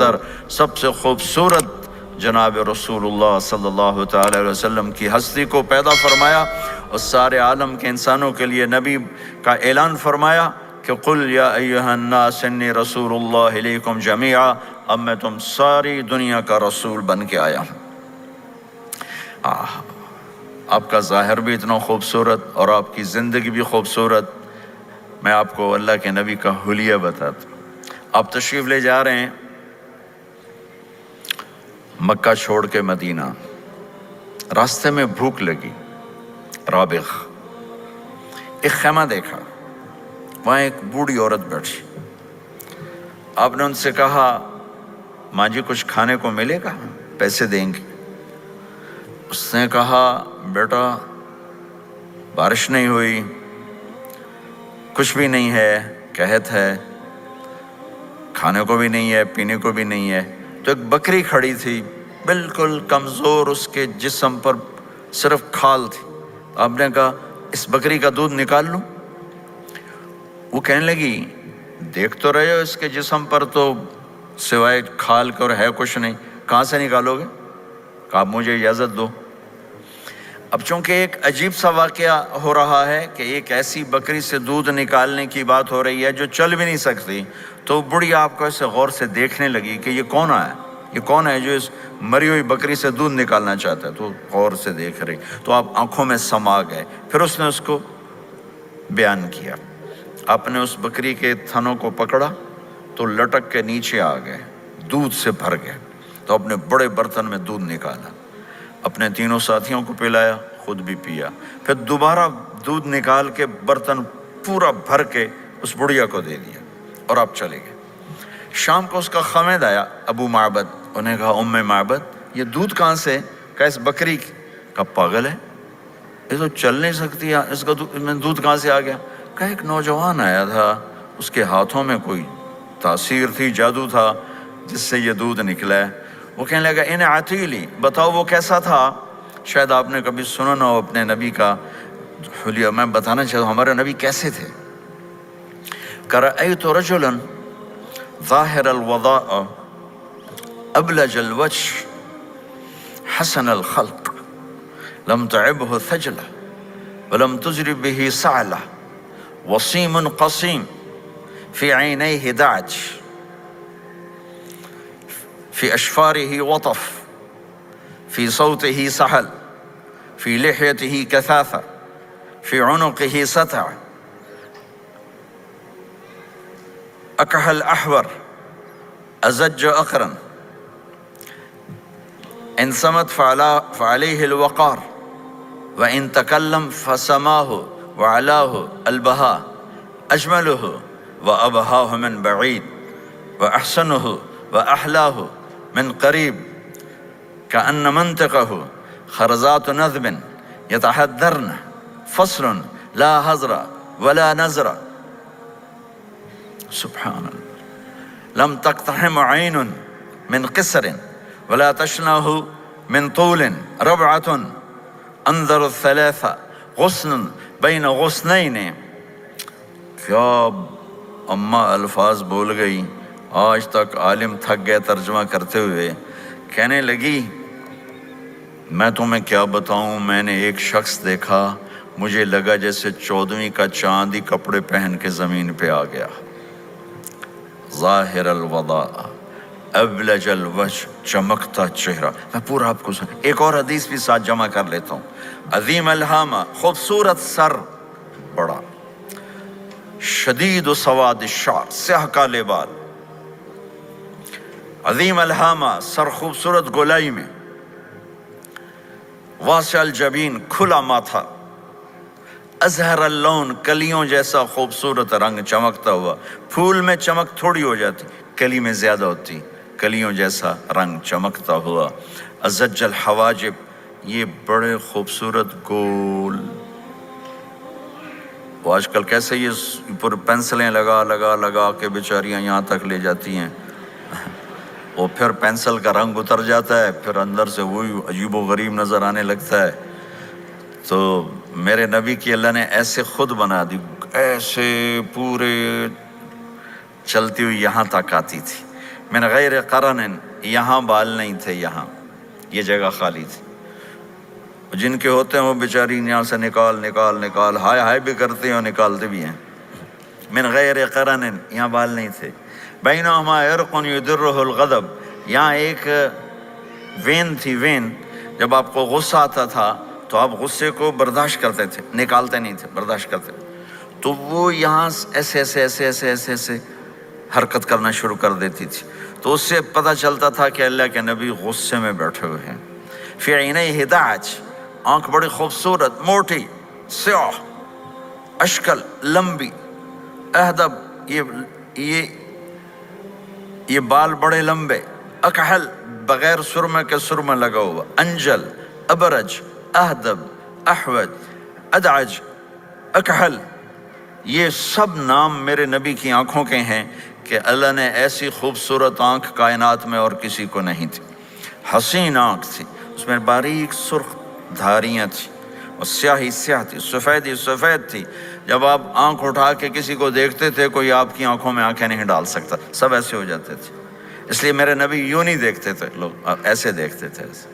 برتر سب سے خوبصورت جناب رسول اللہ صلی اللہ تعالی علیہ وسلم کی ہستی کو پیدا فرمایا اور سارے عالم کے انسانوں کے لیے نبی کا اعلان فرمایا کہ قل یا ایھا الناس انی رسول اللہ الیکم جمیعا، اب میں تم ساری دنیا کا رسول بن کے آیا ہوں۔ آپ کا ظاہر بھی اتنا خوبصورت اور آپ کی زندگی بھی خوبصورت۔ میں آپ کو اللہ کے نبی کا حلیہ بتاتا ہوں۔ آپ تشریف لے جا رہے ہیں مکہ چھوڑ کے مدینہ، راستے میں بھوک لگی، رابغ ایک خیمہ دیکھا، وہاں ایک بوڑھی عورت بیٹھی۔ آپ نے ان سے کہا ماں جی کچھ کھانے کو ملے گا، پیسے دیں گے؟ اس نے کہا بیٹا بارش نہیں ہوئی، کچھ بھی نہیں ہے، قحط ہے، کھانے کو بھی نہیں ہے، پینے کو بھی نہیں ہے۔ تو ایک بکری کھڑی تھی، بالکل کمزور، اس کے جسم پر صرف کھال تھی۔ آپ نے کہا اس بکری کا دودھ نکال لوں؟ وہ کہنے لگی دیکھ تو رہے ہو اس کے جسم پر تو سوائے کھال کے اور ہے کچھ نہیں، کہاں سے نکالو گے؟ کہا مجھے اجازت دو۔ اب چونکہ ایک عجیب سا واقعہ ہو رہا ہے کہ ایک ایسی بکری سے دودھ نکالنے کی بات ہو رہی ہے جو چل بھی نہیں سکتی، تو بڑھی آپ کو ایسے غور سے دیکھنے لگی کہ یہ کون ہے، یہ کون ہے جو اس مری ہوئی بکری سے دودھ نکالنا چاہتا ہے؟ تو غور سے دیکھ رہی، تو آپ آنکھوں میں سما گئے۔ پھر اس نے اس کو بیان کیا۔ آپ نے اس بکری کے تھنوں کو پکڑا تو لٹک کے نیچے آ گئے، دودھ سے بھر گئے۔ تو اپنے بڑے برتن میں دودھ نکالا، اپنے تینوں ساتھیوں کو پلایا، خود بھی پیا، پھر دوبارہ دودھ نکال کے برتن پورا بھر کے اس بڑھیا کو دے دیا اور آپ چلے گئے۔ شام کو اس کا خامد آیا، ابو معبد، انہیں کہا ام معبد یہ دودھ کہاں سے؟ کہا اس بکری کی۔ کہا پاگل ہے، یہ تو چل نہیں سکتی، اس کا دودھ کہاں سے آ گیا؟ کہا ایک نوجوان آیا تھا، اس کے ہاتھوں میں کوئی تاثیر تھی، جادو تھا، جس سے یہ دودھ نکلا ہے۔ وہ کہنے لگا ان عتیلی، بتاؤ وہ کیسا تھا؟ شاید آپ نے کبھی سنا نہ ہو اپنے نبی کا حلیہ، میں بتانا چاہتا ہوں ہمارے نبی کیسے تھے۔ رأیت رجلا ظاہر الوضاء ابلج الوجه حسن الخلق لم تعبه ثجلة ولم تجرب به سعلة وصيم قصيم في عينيه دعج في أشفاره وطف في صوته سحل في لحيته كثافة في عنقه ستع أكحل أحور أزج أقرن إن صمت فعليه الوقار وإن تكلم فسماه وعلاه البهاء أجمله وأبهاه من بعيد وأحسنه وأحلاه من قريب كأن منطقه خرزات نذب يتحدرن فصل لا هزر ولا نزر سبحان الله لم تقتحم عين من قصر ولا تشنه من طول ربعة انظر الثلاثة غصن بين غصنين۔ کیا اماں الفاظ بول گئی، آج تک عالم تھک گئے ترجمہ کرتے ہوئے۔ کہنے لگی میں تمہیں کیا بتاؤں، میں نے ایک شخص دیکھا، مجھے لگا جیسے 14ویں کا چاند ہی کپڑے پہن کے زمین پہ آ گیا۔ ظاہر الوضاء ابلج الوجه، چمکتا چہرہ۔ میں پورا آپ کو ایک اور حدیث بھی ساتھ جمع کر لیتا ہوں۔ عظیم الہامہ، خوبصورت سر، بڑا شدید و سواد الشعر، سیاہ کالے بال، عظیم الہامہ، سر خوبصورت گولائی میں، واسع الجبین، کھلا ماتھا، ازہر اللون، کلیوں جیسا خوبصورت رنگ چمکتا ہوا۔ پھول میں چمک تھوڑی ہو جاتی، کلی میں زیادہ ہوتی، کلیوں جیسا رنگ چمکتا ہوا۔ ازج الحواجب، یہ بڑے خوبصورت گول، وہ آج کل کیسے یہ پر پینسلیں لگا لگا لگا کے بیچاریاں یہاں تک لے جاتی ہیں، وہ پھر پینسل کا رنگ اتر جاتا ہے، پھر اندر سے وہی عجیب و غریب نظر آنے لگتا ہے۔ تو میرے نبی کی اللہ نے ایسے خود بنا دی، ایسے پورے چلتی ہوئی یہاں تک آتی تھی۔ من غیر قرن، یہاں بال نہیں تھے، یہاں یہ جگہ خالی تھی۔ جن کے ہوتے ہیں وہ بیچاری یہاں سے نکال نکال نکال ہائے ہائے بھی کرتے ہیں اور نکالتے بھی ہیں۔ من غیر قرن، یہاں بال نہیں تھے۔ بینہما عرق یدرہ الغضب، یہاں ایک وین تھی، وین جب آپ کو غصہ آتا تھا تو آپ غصے کو برداشت کرتے تھے، نکالتے نہیں تھے، برداشت کرتے تھے، تو وہ یہاں ایسے ایسے ایسے ایسے ایسے ایسے حرکت کرنا شروع کر دیتی تھی، تو اس سے پتہ چلتا تھا کہ اللہ کے نبی غصے میں بیٹھے ہوئے ہیں۔ فی عینیہ دعج، آنکھ بڑی خوبصورت، موٹی، سیاہ، اشکل، لمبی، اہدب، یہ بال بڑے لمبے، اکحل، بغیر سرمے کے سرمہ لگا ہوا، انجل، ابرج، اہدب، احوج، ادعج، اکحل، یہ سب نام میرے نبی کی آنکھوں کے ہیں کہ اللہ نے ایسی خوبصورت آنکھ کائنات میں اور کسی کو نہیں تھی۔ حسین آنکھ تھی، اس میں باریک سرخ دھاریاں تھیں، اور سیاہی سیاہ تھی، سفیدی سفید تھی۔ جب آپ آنکھ اٹھا کے کسی کو دیکھتے تھے کوئی آپ کی آنکھوں میں آنکھیں نہیں ڈال سکتا، سب ایسے ہو جاتے تھے۔ اس لیے میرے نبی یوں نہیں دیکھتے تھے، لوگ ایسے دیکھتے تھے، ایسے۔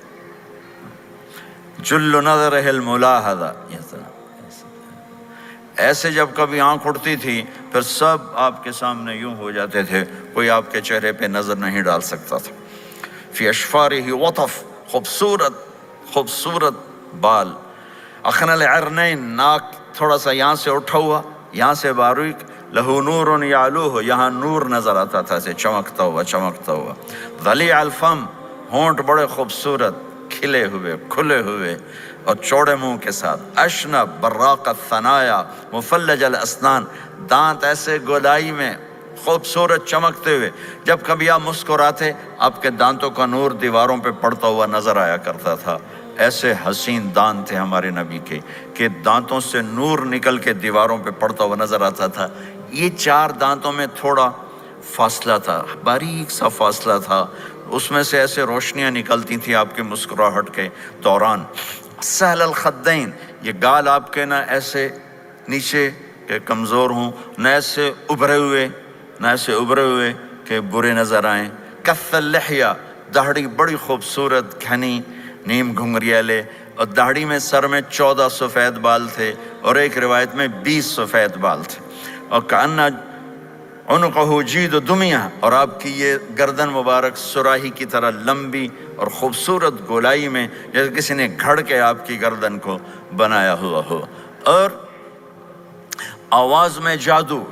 جل نظرہ الملاحظہ، ایسے جب کبھی آنکھ اٹھتی تھی پھر سب آپ کے سامنے یوں ہو جاتے تھے، کوئی آپ کے چہرے پہ نظر نہیں ڈال سکتا تھا۔ فی اشفارہ وطف، خوبصورت خوبصورت بال، اخن العرنین، ناک تھوڑا سا یہاں سے اٹھا ہوا، یہاں سے باریک، لہو نور یعلوہ، یہاں نور نظر آتا تھا، اسے چمکتا ہوا چمکتا ہوا۔ ضلیع الفم، ہونٹ بڑے خوبصورت، کھلے ہوئے کھلے ہوئے اور چوڑے منہ کے ساتھ۔ اشنب براق الثنایا مفلج الاسنان، دانت ایسے گولائی میں خوبصورت چمکتے ہوئے، جب کبھی آپ مسکراتے آپ کے دانتوں کا نور دیواروں پہ پڑتا ہوا نظر آیا کرتا تھا۔ ایسے حسین دانت تھے ہمارے نبی کے کہ دانتوں سے نور نکل کے دیواروں پہ پڑتا ہوا نظر آتا تھا۔ یہ چار دانتوں میں تھوڑا فاصلہ تھا، باریک سا فاصلہ تھا، اس میں سے ایسے روشنیاں نکلتی تھیں آپ کے مسکراہٹ کے دوران۔ سہل الخدین، یہ گال آپ کے نہ ایسے نیچے کہ کمزور ہوں، نہ ایسے ابھرے ہوئے کہ برے نظر آئیں۔ کث اللحیہ، داڑھی بڑی خوبصورت گھنی نیم گھنگریالے، اور داڑھی میں سر میں 14 سفید بال تھے اور ایک روایت میں 20 سفید بال تھے۔ اور کأن عنقہ جید دمیہ، اور آپ کی یہ گردن مبارک سراہی کی طرح لمبی اور خوبصورت گولائی میں، جیسے کسی نے گھڑ کے آپ کی گردن کو بنایا ہوا ہو۔ اور آواز میں جادو،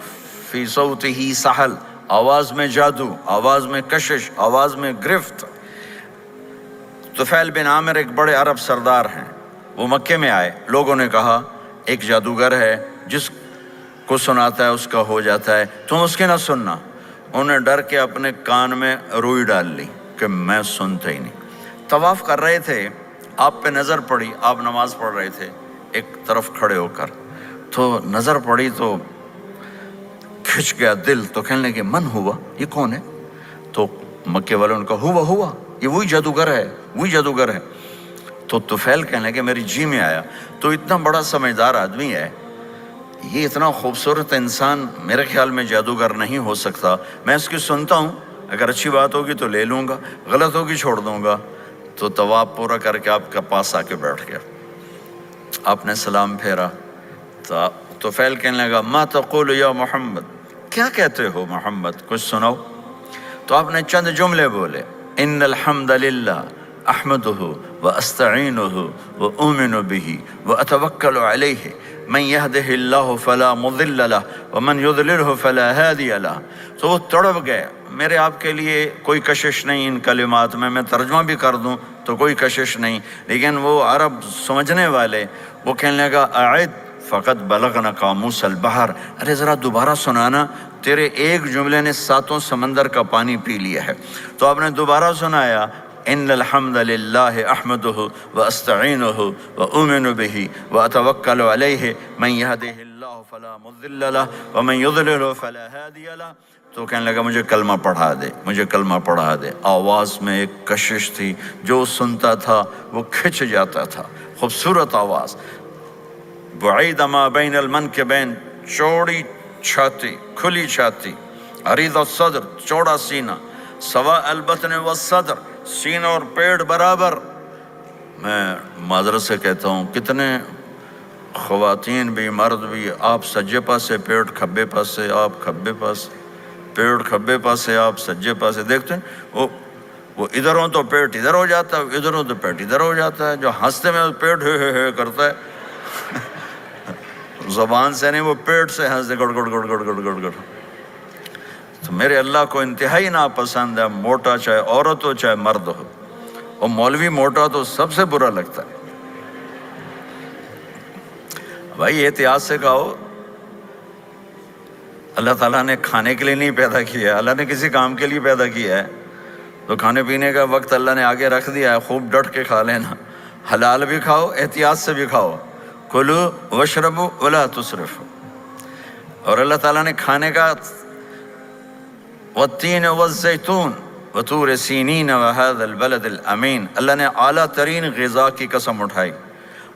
فی صوتہ سحل، آواز میں جادو، آواز میں کشش، آواز میں گرفت۔ طفیل بن عامر ایک بڑے عرب سردار ہیں، وہ مکے میں آئے، لوگوں نے کہا ایک جادوگر ہے جس کو سناتا ہے اس کا ہو جاتا ہے، تم اس کی نہ سننا۔ انہیں ڈر کے اپنے کان میں روئی ڈال لی کہ میں سنتا ہی نہیں۔ طواف کر رہے تھے، آپ پہ نظر پڑی، آپ نماز پڑھ رہے تھے ایک طرف کھڑے ہو کر، تو نظر پڑی تو کھچ گیا دل، تو کہنے لگے من ہوا، یہ کون ہے؟ تو مکے والوں نے کہا ہوا یہ وہی جادوگر ہے۔ تو طفیل کہنے لگے میری جی میں آیا، تو اتنا بڑا سمجھدار آدمی ہے، یہ اتنا خوبصورت انسان میرے خیال میں جادوگر نہیں ہو سکتا، میں اس کی سنتا ہوں، اگر اچھی بات ہوگی تو لے لوں گا، غلط ہوگی چھوڑ دوں گا۔ تو طواف پورا کر کے آپ کے پاس آ کے بیٹھ گیا، آپ نے سلام پھیرا، تو طفیل کہنے لگا ما تقول یا محمد، کیا کہتے ہو محمد، کچھ سناؤ۔ تو آپ نے چند جملے بولے، ان الحمد للہ احمدہ واستعینہ واؤمن بہ واتوکل علیہ من یہدہ اللہ فلا مضل لہ ومن یضللہ فلا ہادی لہ۔ تو وہ تڑپ گئے، میرے آپ کے لیے کوئی کشش نہیں ان کلمات میں ترجمہ بھی کر دوں تو کوئی کشش نہیں، لیکن وہ عرب سمجھنے والے، وہ کہنے لگا اعد فقط بلغنا قاموس البحر، ارے ذرا دوبارہ سنانا، تیرے ایک جملے نے 7 سمندر کا پانی پی لیا ہے۔ تو آپ نے دوبارہ سنایا، ان الحمد للہ احمدہ واستعینہ واؤمن بہ واتوکل علیہ من یہدہ اللہ فلا مضل لہ ومن یضلل فلا ہادی لہ۔ تو کہنے لگا مجھے کلمہ پڑھا دے۔ آواز میں ایک کشش تھی، جو سنتا تھا وہ کھچ جاتا تھا، خوبصورت آواز۔ بعید ما بین المنکبین، چوڑی چھاتی، کھلی چھاتی، عریض الصدر، چوڑا سینہ، سوا البطن والصدر، سینہ اور پیٹ برابر۔ میں معذرت سے کہتا ہوں کتنے خواتین بھی مرد بھی، آپ سجے پاسے پیٹ کھبے پاسے، آپ کھبے پاسے پیٹ کھبے پاسے، آپ سجے پاسے، دیکھتے ہیں وہ ادھر ہوں تو پیٹ ادھر ہو جاتا ہے، ادھر ہوں تو پیٹ ادھر ہو جاتا ہے۔ جو ہنستے میں پیٹ ہے کرتا ہے زبان سے نہیں، وہ پیٹ سے ہنستے گڑ گڑ گڑ گڑ گڑ گڑ گڑ۔ تو میرے اللہ کو انتہائی ناپسند ہے، موٹا چاہے عورت ہو چاہے مرد ہو، اور مولوی موٹا تو سب سے برا لگتا ہے۔ بھائی احتیاط سے کھاؤ، اللہ تعالیٰ نے کھانے کے لیے نہیں پیدا کیا ہے، اللہ نے کسی کام کے لیے پیدا کیا ہے، تو کھانے پینے کا وقت اللہ نے آگے رکھ دیا ہے، خوب ڈٹ کے کھا لینا، حلال بھی کھاؤ احتیاط سے بھی کھاؤ، کلو واشربوا ولا تسرفوا۔ اور اللہ تعالیٰ نے کھانے کا والتین والزیتون وطور سینین وہذا البلد الامین، اللہ نے اعلیٰ ترین غذا کی قسم اٹھائی،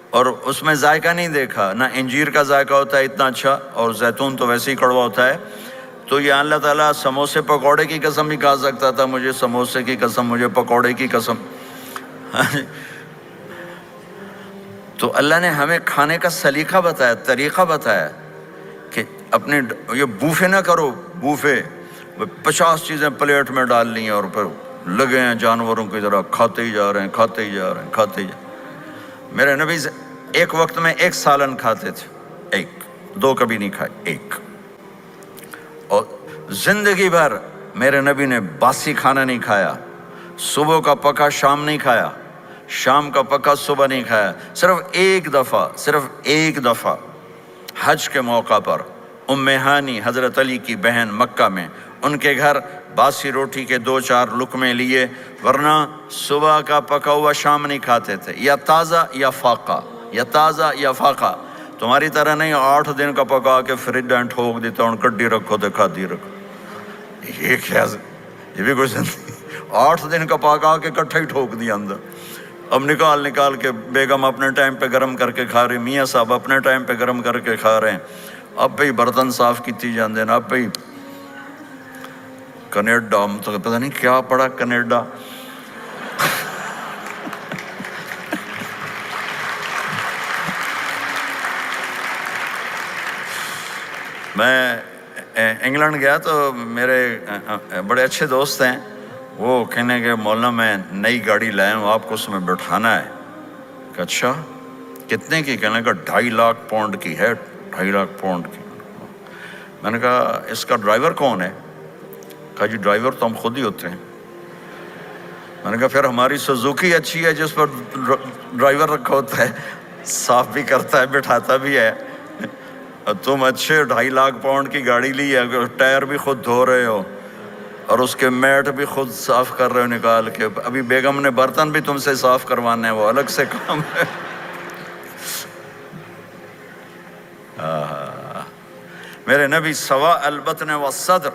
اور اس میں ذائقہ نہیں دیکھا، نہ انجیر کا ذائقہ ہوتا ہے اتنا اچھا، اور زیتون تو ویسے ہی کڑوا ہوتا ہے۔ تو یہ اللہ تعالیٰ سموسے پکوڑے کی قسم بھی کھا سکتا تھا، مجھے سموسے کی قسم، مجھے پکوڑے کی قسم۔ تو اللہ نے ہمیں کھانے کا سلیقہ بتایا، طریقہ بتایا کہ اپنے یہ بوفے نہ کرو، بوفے 50 چیزیں پلیٹ میں ڈال لی ہیں اور پھر لگے ہیں جانوروں کی طرح کھاتے ہی جا رہے ہیں، کھاتے ہی جا رہے ہیں، کھاتے ہی جا رہے ہیں۔ میرے نبی ایک وقت میں 1 سالن کھاتے تھے، 1 2 کبھی نہیں کھائے، 1۔ اور زندگی بھر میرے نبی نے باسی کھانا نہیں کھایا، صبح کا پکا شام نہیں کھایا، شام کا پکا صبح نہیں کھایا۔ صرف ایک دفعہ حج کے موقع پر ام ہانی حضرت علی کی بہن مکہ میں، ان کے گھر باسی روٹی کے 2-4 لقمے لیے، ورنہ صبح کا پکا ہوا شام نہیں کھاتے تھے، یا تازہ یا فاقہ، یا تازہ یا فاقہ۔ تمہاری طرح نہیں 8 دن کا پکا کے فریج میں ٹھوک دیتا ہوں، کڈی رکھو تو کھاتی رکھو۔ یہ کیا، یہ بھی کوئی زندگی؟ 8 دن کا پکا کے کٹھا ہی ٹھوک دیا اندر۔ اب نکال کے بیگم اپنے ٹائم پہ گرم کر کے کھا رہی، میاں صاحب اپنے ٹائم پہ گرم کر کے کھا رہے ہیں، اب بھی برتن صاف کیتی جاندے ہیں، اب بھی کینیڈا، تو پتہ نہیں کیا پڑا کینیڈا۔ میں انگلینڈ گیا تو میرے بڑے اچھے دوست ہیں، وہ کہنے کہ مولانا میں نئی گاڑی لایا ہوں، آپ کو اس میں بٹھانا ہے۔ کہ اچھا کتنے کی؟ کہنے کا 2.5 لاکھ پاؤنڈ کی ہے، 2.5 لاکھ پاؤنڈ کی۔ میں نے کہا اس کا ڈرائیور کون ہے؟ کہا جی ڈرائیور تو ہم خود ہی ہوتے ہیں۔ میں نے کہا پھر ہماری سوزوکی اچھی ہے جس پر ڈرائیور رکھا ہوتا ہے، صاف بھی کرتا ہے بٹھاتا بھی ہے، تم اچھے 2.5 لاکھ پاؤنڈ کی گاڑی لی ہے، ٹائر بھی خود دھو رہے ہو اور اس کے میٹ بھی خود صاف کر رہے ہو نکال کے، ابھی بیگم نے برتن بھی تم سے صاف کروانے ہیں، وہ الگ سے کام ہے۔ میرے نبی سوا البطن والصدر،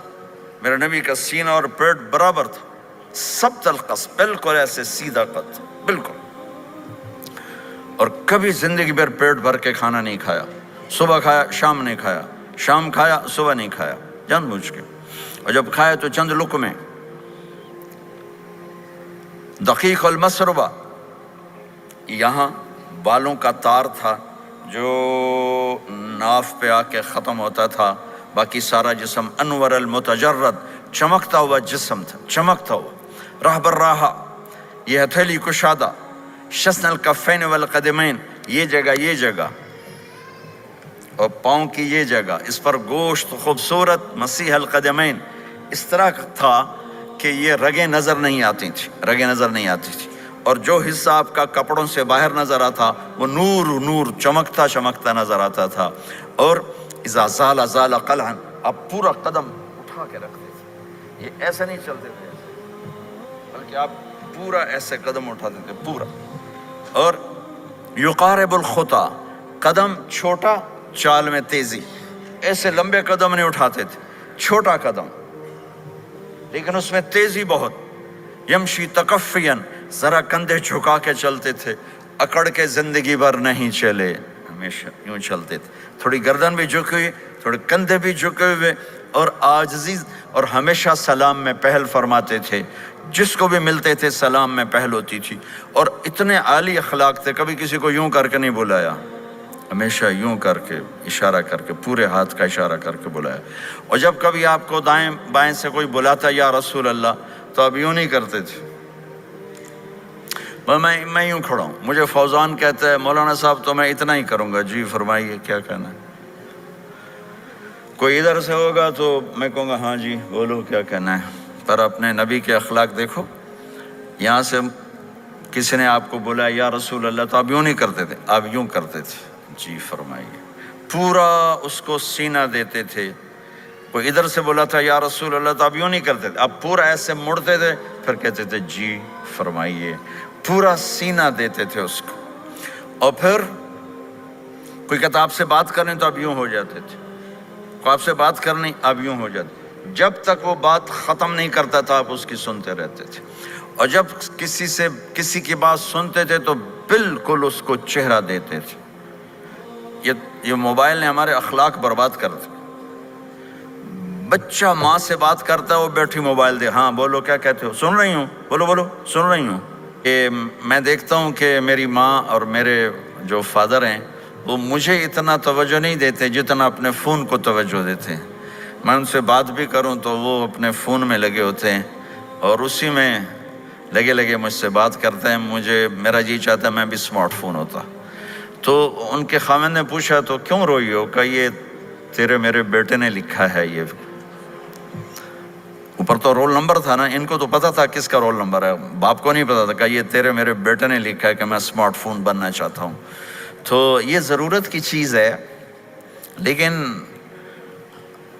میرے نبی کا سینہ اور پیٹ برابر تھا، سبط القص، بالکل ایسے سیدھا قد، بالکل۔ اور کبھی زندگی بھر پیٹ بھر کے کھانا نہیں کھایا، صبح کھایا شام نہیں کھایا، شام کھایا صبح نہیں کھایا، جان بوجھ کے، اور جب کھایا تو چند لقمے۔ دقیق المسربہ، یہاں بالوں کا تار تھا جو ناف پہ آ کے ختم ہوتا تھا، باقی سارا جسم انور المتجرد، چمکتا ہوا جسم تھا، چمکتا ہوا۔ راہ بر راہ، یہ ہتھیلی کشادہ، شسن الکفین والقدمین، یہ جگہ اور پاؤں کی یہ جگہ، اس پر گوشت خوبصورت، مسیح القدمین، اس طرح تھا کہ یہ رگیں نظر نہیں آتی تھی، اور جو حصہ آپ کا کپڑوں سے باہر نظر آتا وہ نور چمکتا نظر آتا تھا۔ اور اذا زال قلعا، آپ پورا قدم اٹھا کے رکھتے تھے، یہ ایسے نہیں چلتے تھے بلکہ آپ پورا ایسے قدم اٹھاتے تھے پورا۔ اور یقارب الخطا، قدم چھوٹا چال میں تیزی، ایسے لمبے قدم نہیں اٹھاتے تھے، چھوٹا قدم لیکن اس میں تیزی بہت۔ یمشی تکفین، ذرا کندھے جھکا کے چلتے تھے، اکڑ کے زندگی بھر نہیں چلے، ہمیشہ یوں چلتے تھے، تھوڑی گردن بھی جھکی ہوئی، تھوڑے کندھے بھی جھکے ہوئے، اور عاجزی اور ہمیشہ سلام میں پہل فرماتے تھے، جس کو بھی ملتے تھے سلام میں پہل ہوتی تھی، اور اتنے عالی اخلاق تھے، کبھی کسی کو یوں کر کے نہیں بلایا، ہمیشہ یوں کر کے اشارہ کر کے پورے ہاتھ کا اشارہ کر کے بلایا۔ اور جب کبھی آپ کو دائیں بائیں سے کوئی بلاتا یا رسول اللہ تو آپ یوں نہیں کرتے تھے، میں یوں کھڑا ہوں، مجھے فوزان کہتا ہے مولانا صاحب تو میں اتنا ہی کروں گا، جی فرمائیے کیا کہنا ہے۔ کوئی ادھر سے ہوگا تو میں کہوں گا ہاں جی بولو کیا کہنا ہے۔ پر اپنے نبی کے اخلاق دیکھو، یہاں سے کسی نے آپ کو بولا یا رسول اللہ تو آپ یوں نہیں کرتے تھے، آپ یوں کرتے تھے، جی فرمائیے، پورا اس کو سینہ دیتے تھے۔ کوئی ادھر سے بولا تھا یا رسول اللہ تو آپ یوں نہیں کرتے تھے، آپ پورا ایسے مڑتے تھے، پھر کہتے تھے جی فرمائیے، پورا سینہ دیتے تھے اس کو۔ اور پھر کوئی کہتا آپ سے بات کریں تو آپ یوں ہو جاتے تھے، کوئی آپ سے بات کرنی آپ یوں ہو جاتے، جب تک وہ بات ختم نہیں کرتا تھا آپ اس کی سنتے رہتے تھے۔ اور جب کسی کی بات سنتے تھے تو بالکل اس کو چہرہ دیتے تھے۔ یہ موبائل نے ہمارے اخلاق برباد کر دیے۔ بچہ ماں سے بات کرتا ہے، وہ بیٹھی موبائل دے، ہاں بولو کیا کہتے ہو، سن رہی ہوں، بولو بولو سن رہی ہوں۔ میں دیکھتا ہوں کہ میری ماں اور میرے جو فادر ہیں وہ مجھے اتنا توجہ نہیں دیتے جتنا اپنے فون کو توجہ دیتے ہیں۔ میں ان سے بات بھی کروں تو وہ اپنے فون میں لگے ہوتے ہیں اور اسی میں لگے مجھ سے بات کرتے ہیں۔ میرا جی چاہتا ہے میں بھی سمارٹ فون ہوتا۔ تو ان کے خاوند نے پوچھا تو کیوں روئی ہو؟ کہ یہ تیرے میرے بیٹے نے لکھا ہے، یہ اوپر تو رول نمبر تھا نا، ان کو تو پتا تھا کس کا رول نمبر ہے، باپ کو نہیں پتا تھا کہ یہ تیرے میرے بیٹے نے لکھا ہے کہ میں سمارٹ فون بننا چاہتا ہوں۔ تو یہ ضرورت کی چیز ہے، لیکن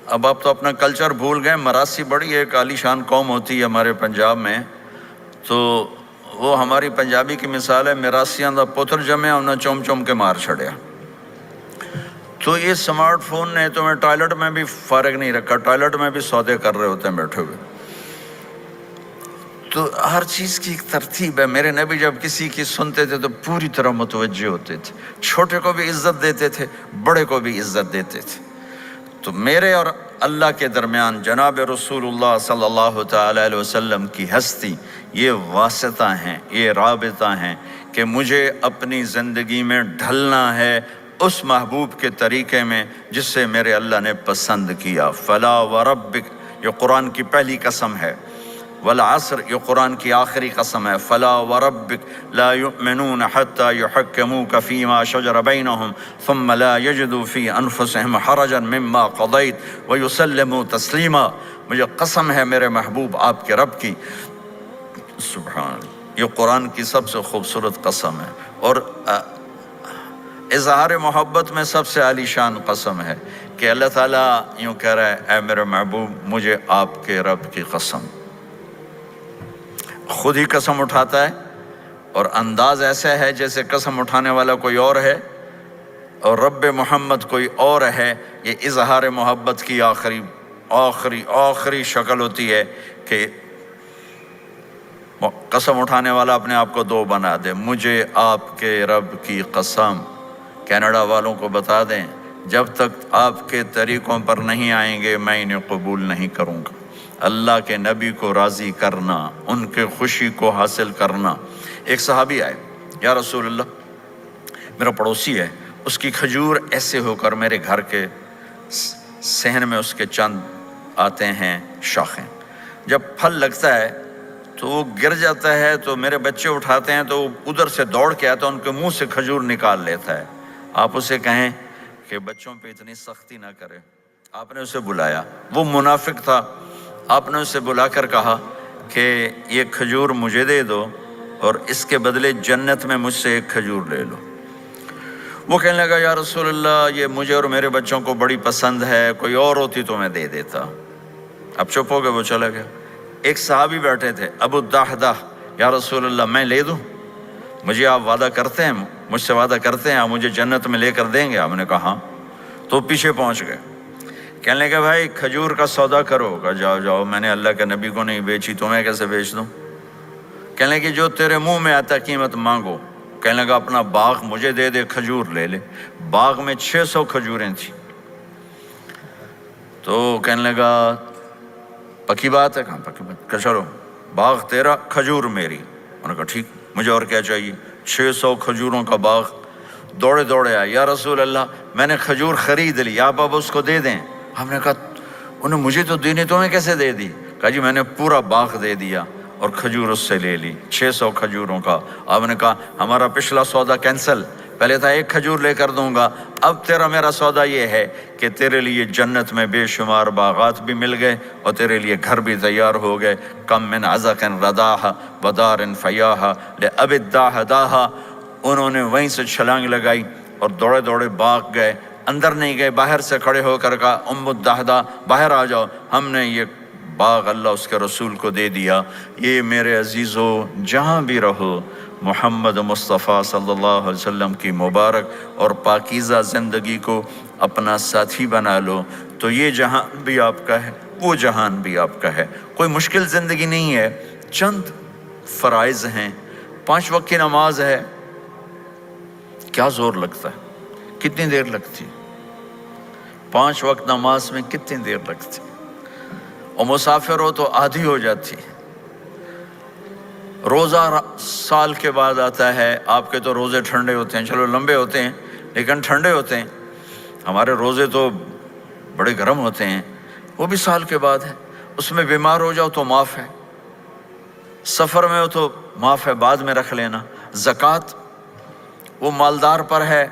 اب آپ تو اپنا کلچر بھول گئے۔ مراسی بڑی ایک عالی شان قوم ہوتی ہے ہمارے پنجاب میں، تو وہ ہماری پنجابی کی مثال ہے، مراسیاں دا پتر جمع انہیں چوم چوم کے مار چھڑیا۔ تو یہ سمارٹ فون نے تمہیں ٹوائلٹ میں بھی فارغ نہیں رکھا، ٹوائلٹ میں بھی سودے کر رہے ہوتے ہیں بیٹھے ہوئے۔ تو ہر چیز کی ایک ترتیب ہے۔ میرے نبی جب کسی کی سنتے تھے تو پوری طرح متوجہ ہوتے تھے، چھوٹے کو بھی عزت دیتے تھے، بڑے کو بھی عزت دیتے تھے۔ تو میرے اور اللہ کے درمیان جناب رسول اللہ صلی اللہ تعالی علیہ وسلم کی ہستی، یہ واسطہ ہیں، یہ رابطہ ہیں کہ مجھے اپنی زندگی میں ڈھلنا ہے اس محبوب کے طریقے میں جس سے میرے اللہ نے پسند کیا۔ فلا وربک، یہ قرآن کی پہلی قسم ہے، والعصر یہ قرآن کی آخری قسم ہے۔ فلا وربک لا یؤمنون حتی یحکموک فیما شجر بینہم ثم لا یجدوا فی انفسہم حرجا مما قضیت ویسلموا تسلیما۔ مجھے قسم ہے میرے محبوب آپ کے رب کی، سبحان اللہ، یہ قرآن کی سب سے خوبصورت قسم ہے، اور اظہار محبت میں سب سے عالی شان قسم ہے کہ اللہ تعالیٰ یوں کہہ رہا ہے، اے میرے محبوب مجھے آپ کے رب کی قسم۔ خود ہی قسم اٹھاتا ہے اور انداز ایسا ہے جیسے قسم اٹھانے والا کوئی اور ہے اور رب محمد کوئی اور ہے۔ یہ اظہار محبت کی آخری شکل ہوتی ہے کہ قسم اٹھانے والا اپنے آپ کو دو بنا دے۔ مجھے آپ کے رب کی قسم، کینیڈا والوں کو بتا دیں جب تک آپ کے طریقوں پر نہیں آئیں گے میں انہیں قبول نہیں کروں گا۔ اللہ کے نبی کو راضی کرنا، ان کے خوشی کو حاصل کرنا۔ ایک صحابی آئے، یا رسول اللہ میرا پڑوسی ہے، اس کی کھجور ایسے ہو کر میرے گھر کے صحن میں اس کے چند آتے ہیں شاخیں، جب پھل لگتا ہے تو وہ گر جاتا ہے تو میرے بچے اٹھاتے ہیں تو وہ ادھر سے دوڑ کے آتا ہے، ان کے منہ سے کھجور نکال لیتا ہے۔ آپ اسے کہیں کہ بچوں پہ اتنی سختی نہ کرے۔ آپ نے اسے بلایا، وہ منافق تھا، آپ نے اسے بلا کر کہا کہ یہ کھجور مجھے دے دو اور اس کے بدلے جنت میں مجھ سے ایک کھجور لے لو۔ وہ کہنے لگا یا رسول اللہ یہ مجھے اور میرے بچوں کو بڑی پسند ہے، کوئی اور ہوتی تو میں دے دیتا۔ اب چپ ہو گئے، وہ چلا گیا۔ ایک صحابی بیٹھے تھے، ابو الدحدہ، یا رسول اللہ میں لے دوں؟ مجھے آپ وعدہ کرتے ہیں، مجھ سے وعدہ کرتے ہیں آپ مجھے جنت میں لے کر دیں گے؟ آپ نے کہا ہاں۔ تو پیچھے پہنچ گئے، کہنے لگے بھائی کھجور کا سودا کرو۔ کہا جاؤ جاؤ، میں نے اللہ کے نبی کو نہیں بیچی، تمہیں کیسے بیچ دوں؟ کہنے لگے جو تیرے منہ میں آتا قیمت مانگو۔ کہنے لگا اپنا باغ مجھے دے دے، کھجور لے لے۔ باغ میں 600 کھجوریں تھیں۔ تو کہنے لگا پکی بات ہے؟ کہاں پکی بات؟ کہ چلو باغ تیرا، کھجور میری۔ انہوں نے کہا ٹھیک، مجھے اور کیا چاہیے؟ 600 کھجوروں کا باغ۔ دوڑے دوڑے آئے، یا رسول اللہ میں نے کھجور خرید لی، آپ اب اس کو دے دیں۔ ہم نے کہا انہیں مجھے تو دینی، تمہیں کیسے دے دی؟ کہا جی میں نے پورا باغ دے دیا اور کھجور اس سے لے لی، 600 کھجوروں کا۔ آپ نے کہا ہمارا پچھلا سودا کینسل، پہلے تھا 1 کھجور لے کر دوں گا، اب تیرا میرا سودا یہ ہے کہ تیرے لیے جنت میں بے شمار باغات بھی مل گئے اور تیرے لیے گھر بھی تیار ہو گئے۔ کم من عزق رداح ودار فیاح لأب الداح داہا۔ انہوں نے وہیں سے چھلانگ لگائی اور دوڑے دوڑے باغ گئے، اندر نہیں گئے، باہر سے کھڑے ہو کر کہا ام الدہدہ باہر آ جاؤ، ہم نے یہ باغ اللہ اس کے رسول کو دے دیا۔ یہ میرے عزیزو جہاں بھی رہو محمد مصطفیٰ صلی اللہ علیہ وسلم کی مبارک اور پاکیزہ زندگی کو اپنا ساتھی بنا لو، تو یہ جہان بھی آپ کا ہے، وہ جہان بھی آپ کا ہے۔ کوئی مشکل زندگی نہیں ہے، چند فرائض ہیں، 5 وقت کی نماز ہے، کیا زور لگتا ہے؟ کتنی دیر لگتی؟ 5 وقت نماز میں کتنی دیر لگتی؟ اور مسافر ہو تو آدھی ہو جاتی۔ روزہ سال کے بعد آتا ہے، آپ کے تو روزے ٹھنڈے ہوتے ہیں، چلو لمبے ہوتے ہیں لیکن ٹھنڈے ہوتے ہیں، ہمارے روزے تو بڑے گرم ہوتے ہیں، وہ بھی سال کے بعد ہے۔ اس میں بیمار ہو جاؤ تو معاف ہے، سفر میں ہو تو معاف ہے، بعد میں رکھ لینا۔ زکوٰۃ وہ مالدار پر ہے،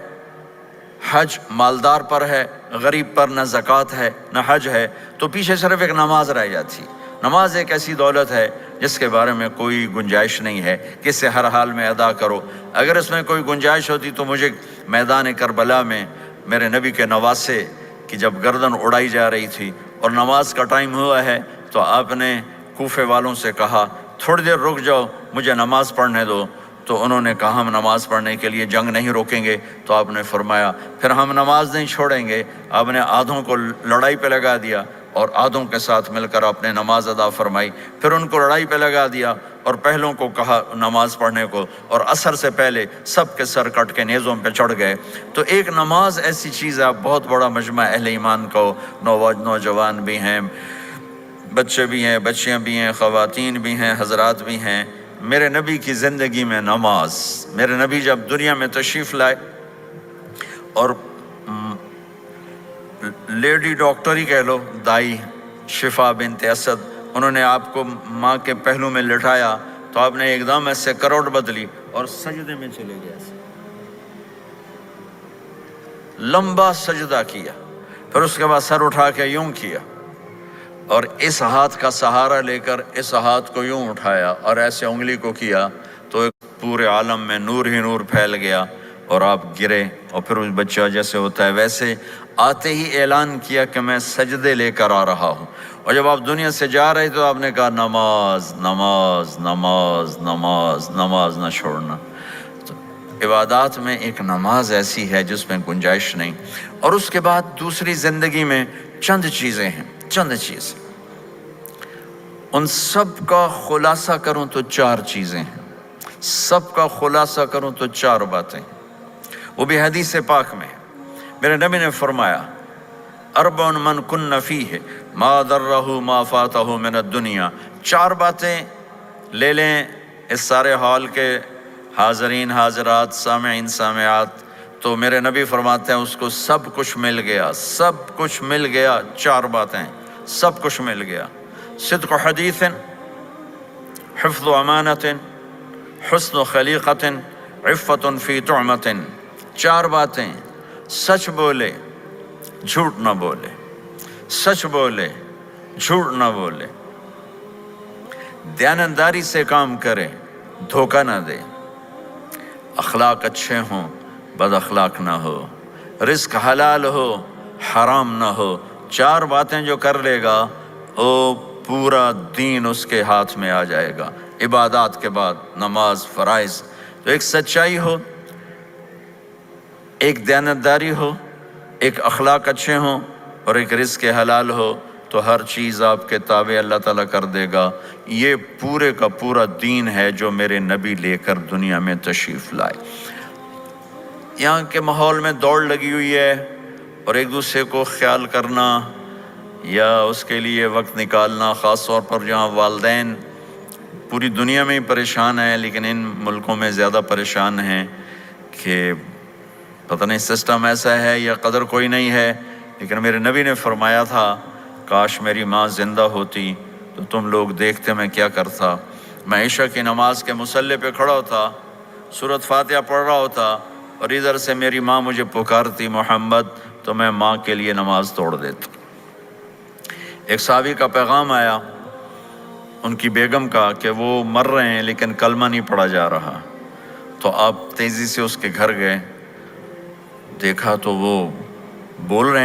حج مالدار پر ہے، غریب پر نہ زکوٰۃ ہے نہ حج ہے، تو پیچھے صرف ایک نماز رہ جاتی۔ نماز ایک ایسی دولت ہے جس کے بارے میں کوئی گنجائش نہیں ہے کہ اسے ہر حال میں ادا کرو۔ اگر اس میں کوئی گنجائش ہوتی تو مجھے میدان کربلا میں میرے نبی کے نواسے کی جب گردن اڑائی جا رہی تھی اور نماز کا ٹائم ہوا ہے تو آپ نے کوفے والوں سے کہا تھوڑی دیر رک جاؤ، مجھے نماز پڑھنے دو۔ تو انہوں نے کہا ہم نماز پڑھنے کے لیے جنگ نہیں روکیں گے، تو آپ نے فرمایا پھر ہم نماز نہیں چھوڑیں گے۔ آپ نے آدھوں کو لڑائی پہ لگا دیا اور آدھوں کے ساتھ مل کر آپ نے نماز ادا فرمائی، پھر ان کو لڑائی پہ لگا دیا اور پہلوں کو کہا نماز پڑھنے کو، اور عصر سے پہلے سب کے سر کٹ کے نیزوں پہ چڑھ گئے۔ تو ایک نماز ایسی چیز ہے، بہت بڑا مجمع اہل ایمان کو، نوجوان بھی ہیں، بچے بھی ہیں، بچیاں بھی ہیں، خواتین بھی ہیں، حضرات بھی ہیں۔ میرے نبی کی زندگی میں نماز، میرے نبی جب دنیا میں تشریف لائے اور لیڈی ڈاکٹر ہی کہہ لو، دائی شفا بنت اسد، انہوں نے آپ کو ماں کے پہلو میں لٹایا تو آپ نے ایک دم ایسے کروٹ بدلی اور سجدے میں چلے گئے، لمبا سجدہ کیا، پھر اس کے بعد سر اٹھا کے یوں کیا اور اس ہاتھ کا سہارا لے کر اس ہاتھ کو یوں اٹھایا اور ایسے انگلی کو کیا تو ایک پورے عالم میں نور ہی نور پھیل گیا اور آپ گرے، اور پھر اس بچہ جیسے ہوتا ہے ویسے آتے ہی اعلان کیا کہ میں سجدے لے کر آ رہا ہوں۔ اور جب آپ دنیا سے جا رہے تو آپ نے کہا نماز نماز نماز نماز نماز نہ چھوڑنا۔ تو عبادات میں ایک نماز ایسی ہے جس میں گنجائش نہیں۔ اور اس کے بعد دوسری زندگی میں چند چیزیں ہیں، چند چیز، ان سب کا خلاصہ کروں تو 4 چیزیں ہیں، سب کا خلاصہ کروں تو 4 باتیں، وہ بھی حدیث پاک میں۔ میرے نبی نے فرمایا اربع من کن فیہ ما ضرہ ما فاتہ من الدنیا، 4 باتیں لے لیں اس سارے ہال کے حاضرین حاضرات سامعین سامعات، تو میرے نبی فرماتے ہیں اس کو سب کچھ مل گیا، سب کچھ مل گیا۔ 4 باتیں، سب کچھ مل گیا۔ صدق حدیث، حفظ امانت، حسن خلیقت، عفت فی طعمت۔ 4 باتیں، سچ بولے جھوٹ نہ بولے، سچ بولے جھوٹ نہ بولے، دیانتداری سے کام کرے، دھوکہ نہ دے، اخلاق اچھے ہوں، بد اخلاق نہ ہو، رزق حلال ہو، حرام نہ ہو۔ 4 باتیں جو کر لے گا وہ پورا دین اس کے ہاتھ میں آ جائے گا۔ عبادات کے بعد نماز، فرائض، تو ایک سچائی ہو، ایک دیانتداری ہو، ایک اخلاق اچھے ہوں اور ایک رزق حلال ہو، تو ہر چیز آپ کے تابع اللہ تعالیٰ کر دے گا۔ یہ پورے کا پورا دین ہے جو میرے نبی لے کر دنیا میں تشریف لائے۔ یہاں کے ماحول میں دوڑ لگی ہوئی ہے اور ایک دوسرے کو خیال کرنا، یا اس کے لیے وقت نکالنا، خاص طور پر جہاں والدین پوری دنیا میں ہی پریشان ہیں لیکن ان ملکوں میں زیادہ پریشان ہیں کہ پتہ نہیں سسٹم ایسا ہے یا قدر کوئی نہیں ہے، لیکن میرے نبی نے فرمایا تھا کاش میری ماں زندہ ہوتی تو تم لوگ دیکھتے میں کیا کرتا۔ میں عشاء کی نماز کے مصلی پہ کھڑا ہوتا، سورۃ فاتحہ پڑھ رہا ہوتا اور ادھر سے میری ماں مجھے پکارتی محمد، تو میں ماں کے لیے نماز توڑ دیتا۔ ایک صحابی کا پیغام آیا ان کی بیگم کا کہ وہ مر رہے ہیں لیکن کلمہ نہیں پڑھا جا رہا، تو آپ تیزی سے اس کے گھر گئے، دیکھا تو وہ بول رہے ہیں